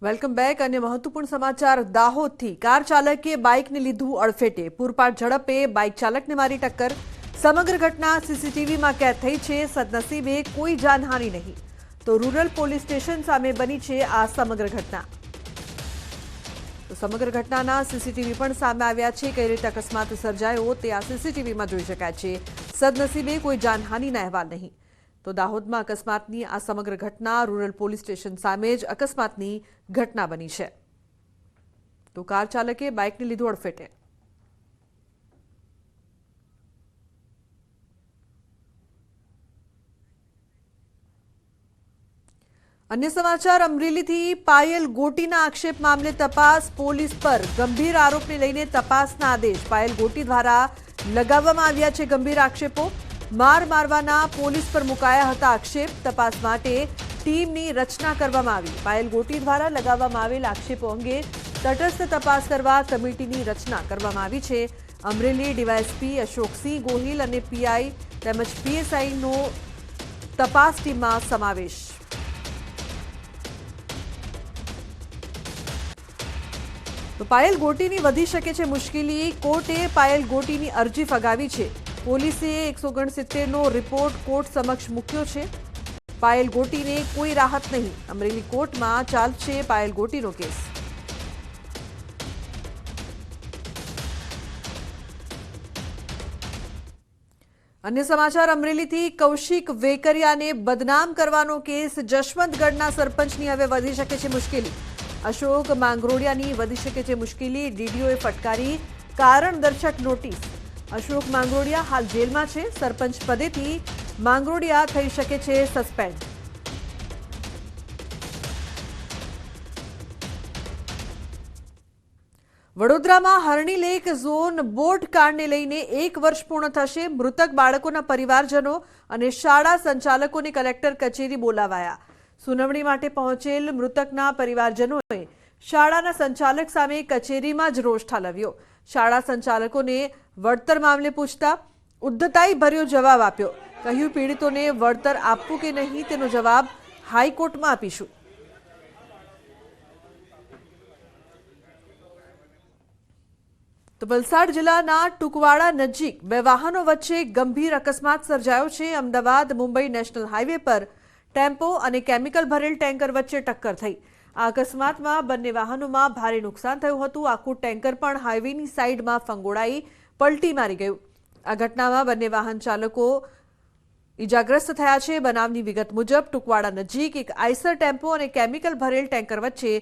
Welcome back. અને મહત્વપૂર્ણ સમાચાર દાહોદથી. કાર ચાલકે બાઇકને લીધું અડફેટે. પૂરપાટ ઝડપે બાઇક ચાલકને મારી ટક્કર. સમગ્ર ઘટના સીસીટીવીમાં કેદ થઈ છે. સદનસીબે કોઈ જાનહાનિ નહીં. તો રૂરલ પોલીસ સ્ટેશન સામે બની છે આ સમગ્ર ઘટના. તો સમગ્ર ઘટનાના સીસીટીવી પણ સામે આવ્યા છે. કઈ રીતે અકસ્માત સર્જાયો તે આ સીસીટીવીમાં જોઈ શકાય છે. સદનસીબે કોઈ જાનહાનિના અહેવાલ નહીં. તો દાહોદમાં અકસ્માતની આ સમગ્ર ઘટના રૂરલ પોલીસ સ્ટેશન સામે જ અકસ્માતની ઘટના બની છે. તો કાર ચાલકે બાઇકને લીધું અડફેટે. અન્ય સમાચાર અમરેલીથી. પાયલ ગોટીના આક્ષેપ મામલે તપાસ. પોલીસ પર ગંભીર આરોપને લઈને તપાસના આદેશ. પાયલ ગોટી દ્વારા લગાવવામાં આવ્યા છે ગંભીર આક્ષેપો. માર મારવાના પોલીસ પર મુકાયા હતા આક્ષેપ. તપાસ માટે ટીમની રચના કરવામાં આવી. પાયલ ગોટી દ્વારા લગાવવામાં આવેલ આક્ષેપો અંગે તટસ્થ તપાસ કરવા કમિટીની રચના કરવામાં આવી છે. અમરેલી ડીવાયએસપી અશોકસિંહ ગોહિલ અને પીઆઈ તેમજ પીએસઆઈનો તપાસ ટીમમાં સમાવેશ. તો પાયલ ગોટીની વધી શકે છે મુશ્કેલી. કોર્ટે પાયલ ગોટીની અરજી ફગાવી છે. પોલીસે 169નો રિપોર્ટ કોર્ટ સમક્ષ મૂક્યો છે. પાયલ ગોટીને કોઈ રાહત નહીં. અમરેલી કોર્ટમાં ચાલશે પાયલ ગોટીનો કેસ. અન્ય સમાચાર અમરેલીથી. કૌશિક વેકરિયાને બદનામ કરવાનો કેસ. જશવંતગઢના સરપંચની હવે વધી શકે છે મુશ્કેલી. અશોક માંગરોડિયાની વધી શકે છે મુશ્કેલી. ડીડીઓએ ફટકારી કારણદર્શક નોટિસ. અશોક માંગરોડિયા હાલ જેલમાં છે. સરપંચ પદેથી માંગરોડિયા થઈ શકે છે સસ્પેન્ડ. વડોદરામાં હરણી લેક ઝોન બોટ કાંડને લઈને 1 વર્ષ પૂર્ણ થશે. મૃતક બાળકોના પરિવારજનો અને શાળા સંચાલકોને કલેક્ટર કચેરી બોલાવાયા. સુનાવણી માટે પહોંચેલ મૃતકના પરિવારજનોએ શાળાના સંચાલક સામે કચેરીમાં જ રોષ ઠાલવ્યો. શાળા સંચાલકોને વળતર મામલે પૂછતા ઉદ્ધતાઈ ભર્યો જવાબ આપ્યો. કહ્યું પીડિતોને વળતર આપવું કે નહીં તેનો જવાબ હાઈકોર્ટમાં આપીશું. તો વલસાડ જિલ્લાના ટુકવાડા નજીક 2 વાહનો વચ્ચે ગંભીર અકસ્માત સર્જાયો છે. અમદાવાદ મુંબઈ નેશનલ હાઈવે પર ટેમ્પો અને કેમિકલ ભરેલ ટેન્કર વચ્ચે ટક્કર થઈ. આ અકસ્માતમાં બંને વાહનોમાં ભારે નુકસાન થયું હતું. આખું ટેન્કર પણ હાઈવેની સાઈડમાં ફંગોળાઈ પલટી મારી ગયું. આ ઘટનામાં બંને વાહન ચાલકો ઇજાગ્રસ્ત થયા છે. બનાવની વિગત મુજબ ટુકવાડા નજીક એક આઈસર ટેમ્પો અને કેમિકલ ભરેલ ટેન્કર વચ્ચે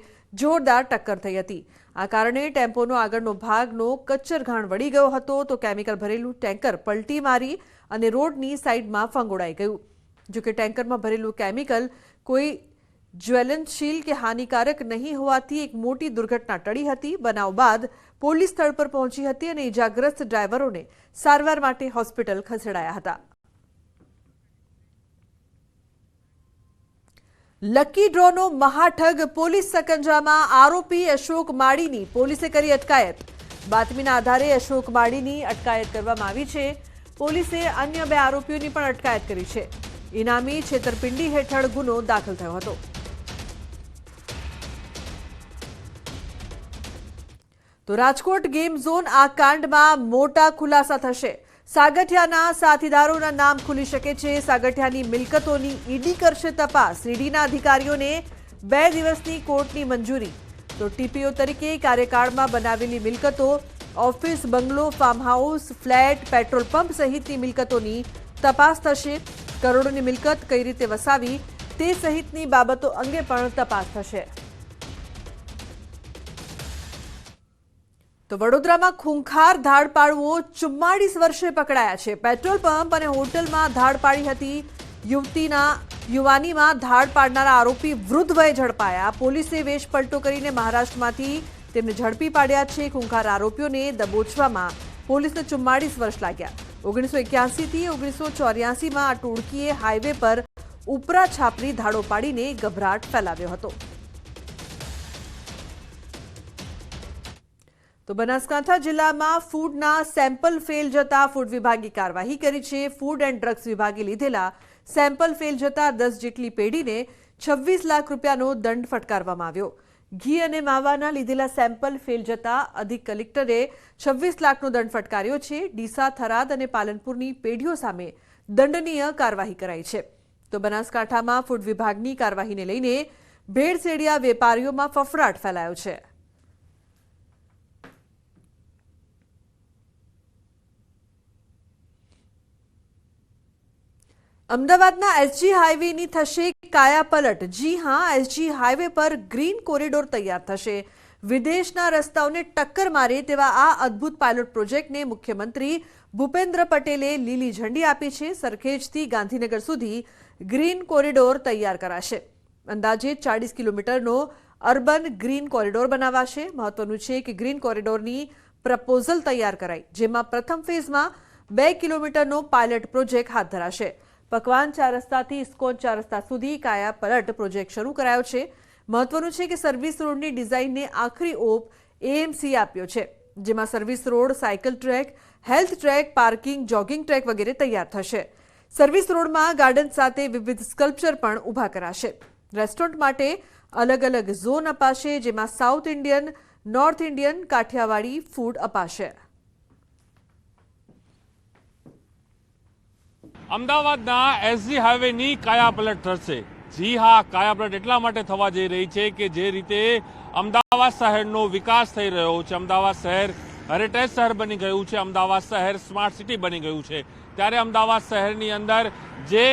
જોરદાર ટક્કર થઈ હતી. આ કારણે ટેમ્પોનો આગળનો ભાગનો કચ્ચરઘાણ વળી ગયો હતો. તો કેમિકલ ભરેલું ટેન્કર પલટી મારી અને રોડની સાઈડમાં ફંગોળાઈ ગયું. જોકે ટેન્કરમાં ભરેલું કેમિકલ કોઈ જ્વલનશીલ કે હાનિકારક નહીં હોવાથી એક મોટી દુર્ઘટના ટળી હતી. બનાવ બાદ પોલીસ સ્થળ પર પહોંચી હતી અને ઇજાગ્રસ્ત ડ્રાઈવરોને સારવાર માટે હોસ્પિટલ ખસેડાયા હતા. લકી ડ્રોનો મહાઠગ પોલીસ સકંજામાં. આરોપી અશોક માળીની પોલીસે કરી અટકાયત. બાતમીના આધારે અશોક માળીની અટકાયત કરવામાં આવી છે. પોલીસે અન્ય 2 આરોપીઓની પણ અટકાયત કરી છે. ઇનામી છેતરપિંડી હેઠળ ગુનો દાખલ થયો હતો. તો રાજકોટ ગેમ ઝોન આ કાંડમાં મોટા ખુલાસા થશે. સાગઠિયાના સાથીદારોના નામ ખુલી શકે છે. સાગઠિયાની મિલકતોની ઈડી કરશે તપાસ. ઈડીના અધિકારીઓને 2 દિવસની કોર્ટની મંજૂરી. તો ટીપીઓ તરીકે કાર્યકાળમાં બનાવેલી મિલકતો, office, bungalow, farm house, flat, petrol pump સહિતની મિલકતોની તપાસ થશે. કરોડોની મિલકત કઈ રીતે વસાવી તે સહિતની બાબતો અંગે પણ તપાસ થશે. તો વડોદરામાં ખૂંખાર ધાડ પાડવો 44 વર્ષે પકડાયા છે. પેટ્રોલ પંપ અને હોટલમાં ધાડ પાડી હતી. યુવાનીમાં ધાડ પાડનારા આરોપી વૃદ્ધ વયે ઝડપાયા. પોલીસે વેશ પલટો કરીને મહારાષ્ટ્રમાંથી તેમને ઝડપી પાડ્યા છે. ખૂંખાર આરોપીઓને દબોચવામાં પોલીસને 44 વર્ષ લાગ્યા. 1981 થી 1984માં આ ટોળકીએ હાઈવે પર ઉપરા છાપરી ધાડો પાડીને ગભરાટ ફેલાવ્યો હતો. તો બનાસકાંઠા જિલ્લામાં ફૂડના સેમ્પલ ફેલ જતા ફૂડ વિભાગે કાર્યવાહી કરી છે. ફૂડ એન્ડ ડ્રગ્સ વિભાગે લીધેલા સેમ્પલ ફેલ જતા 10 જેટલી પેઢીને 26 લાખ રૂપિયાનો દંડ ફટકારવામાં આવ્યો. ઘી અને માવાના લીધેલા સેમ્પલ ફેલ જતા અધિક કલેક્ટરે 26 લાખનો દંડ ફટકાર્યો છે. ડીસા, થરાદ અને પાલનપુરની પેઢીઓ સામે દંડનીય કાર્યવાહી કરાઈ છે. તો બનાસકાંઠામાં ફૂડ વિભાગની કાર્યવાહીને લઈને ભેળસેળિયા વેપારીઓમાં ફફડાટ ફેલાયો છે. અમદાવાદના એસજી હાઈવેની થશે કાયાપલટ. જી હા, એસજી હાઈવે પર ગ્રીન કોરિડોર તૈયાર થશે. વિદેશના રસ્તાઓને ટક્કર મારે તેવા આ અદ્ભુત પાયલોટ પ્રોજેક્ટને મુખ્યમંત્રી ભૂપેન્દ્ર પટેલે લીલી ઝંડી આપી છે. સરખેજથી ગાંધીનગર સુધી ગ્રીન કોરિડોર તૈયાર કરાશે. અંદાજે 40 કિલોમીટરનો અર્બન ગ્રીન કોરિડોર બનાવાશે. મહત્વનું છે કે ગ્રીન કોરિડોરની પ્રપોઝલ તૈયાર કરાઈ, જેમાં પ્રથમ ફેઝમાં 2 કિલોમીટરનો પાયલટ પ્રોજેક્ટ હાથ ધરાશે. પકવાન 4 રસ્તાથી ઇસ્કોન 4 રસ્તા સુધી કાયાપલટ પ્રોજેક્ટ શરૂ કરાયો છે. મહત્વનું છે કે સર્વિસ રોડની ડિઝાઇનને આખરી ઓપ એએમસી આપ્યો છે, જેમાં service road, cycle track, health track, parking, jogging track વગેરે તૈયાર થશે. સર્વિસ રોડમાં ગાર્ડન સાથે વિવિધ સ્કલ્પચર પણ ઊભા કરાશે. રેસ્ટોરન્ટ માટે અલગ અલગ ઝોન અપાશે, જેમાં South Indian, North Indian, Kathiyawadi food અપાશે. અમદાવાદના એસજી હાઈવેની કાયાપલટ થશે. જી હા, કાયાપલટ એટલા માટે થવા જઈ રહી છે કે જે રીતે અમદાવાદ શહેરનો વિકાસ થઈ રહ્યો છે, અમદાવાદ શહેર હેરિટેજ શહેર બની ગયું છે, અમદાવાદ શહેર સ્માર્ટ સિટી બની ગયું છે, ત્યારે અમદાવાદ શહેરની અંદર જે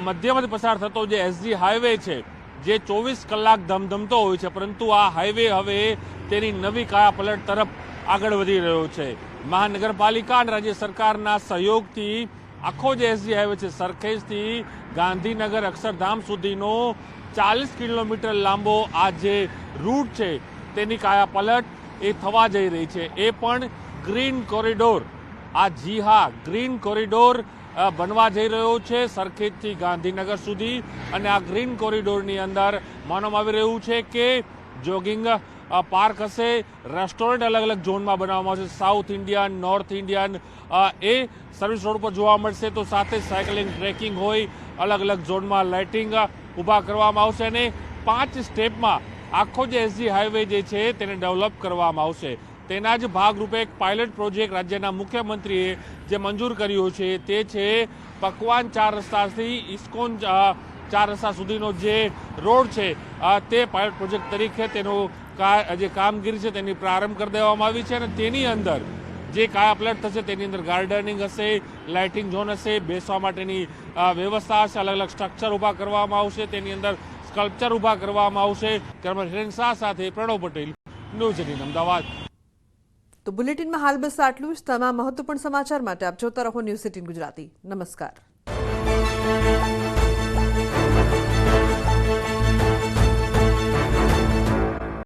મધ્યમાંથી પસાર થતો જે એસજી હાઈવે છે, જે 24 કલાક ધમધમતો હોય છે, પરંતુ આ હાઈવે હવે તેની નવી કાયાપલટ તરફ આગળ વધી રહ્યો છે. મહાનગરપાલિકા અને રાજ્ય સરકારના સહયોગથી આખો જે એસજી હાઈવે છે, સરખેજથી ગાંધીનગર અક્ષરધામ સુધીનો 40 કિલોમીટર લાંબો આ જે રૂટ છે તેની કાયાપલટ એ થવા જઈ રહી છે. એ પણ ગ્રીન કોરિડોર. આ જી હા, ગ્રીન કોરિડોર બનવા જઈ રહ્યો છે સરખેજથી ગાંધીનગર સુધી. અને આ ગ્રીન કોરિડોરની અંદર માનવામાં આવી રહ્યું છે કે જોગિંગ પાર્ક હશે, રેસ્ટોરન્ટ અલગ અલગ ઝોનમાં બનાવવામાં આવશે. સાઉથ ઇન્ડિયન, નોર્થ ઇન્ડિયન એ સર્વિસ રોડ પર જોવા મળશે. તો સાથે સાયકલિંગ, ટ્રેકિંગ હોય, અલગ અલગ ઝોનમાં લાઇટિંગ ઊભા કરવામાં આવશે. અને 5 સ્ટેપમાં આખો જે એસજી હાઈવે જે છે તેને ડેવલપ કરવામાં આવશે. તેના જ ભાગરૂપે એક પાયલટ પ્રોજેક્ટ રાજ્યના મુખ્યમંત્રીએ જે મંજૂર કર્યો છે તે છે પકવાન 4 રસ્તાથી ઇસ્કોન 4 રસ્તા સુધીનો જે રોડ છે તે પાયલટ પ્રોજેક્ટ તરીકે તેનો જે કામગીરી છે તેની પ્રારંભ કરી દેવામાં આવી છે. અને તેની અંદર જે કાયાપલટ થશે તેની અંદર ગાર્ડનિંગ હશે, લાઇટિંગ ઝોન હશે, બેસવા માટેની વ્યવસ્થા હશે, અલગ અલગ સ્ટ્રક્ચર ઊભા કરવામાં આવશે, તેની અંદર સ્કલ્પચર ઊભા કરવામાં આવશે. કેમેરામેન શાહ સાથે પ્રણવ પટેલ, ન્યૂઝ 18 અમદાવાદ. તો બુલેટિનમાં હાલ બસ આટલું જ. તમામ મહત્વપૂર્ણ સમાચાર માટે આપ જોતા રહો ન્યૂઝ 18 ગુજરાતી. નમસ્કાર.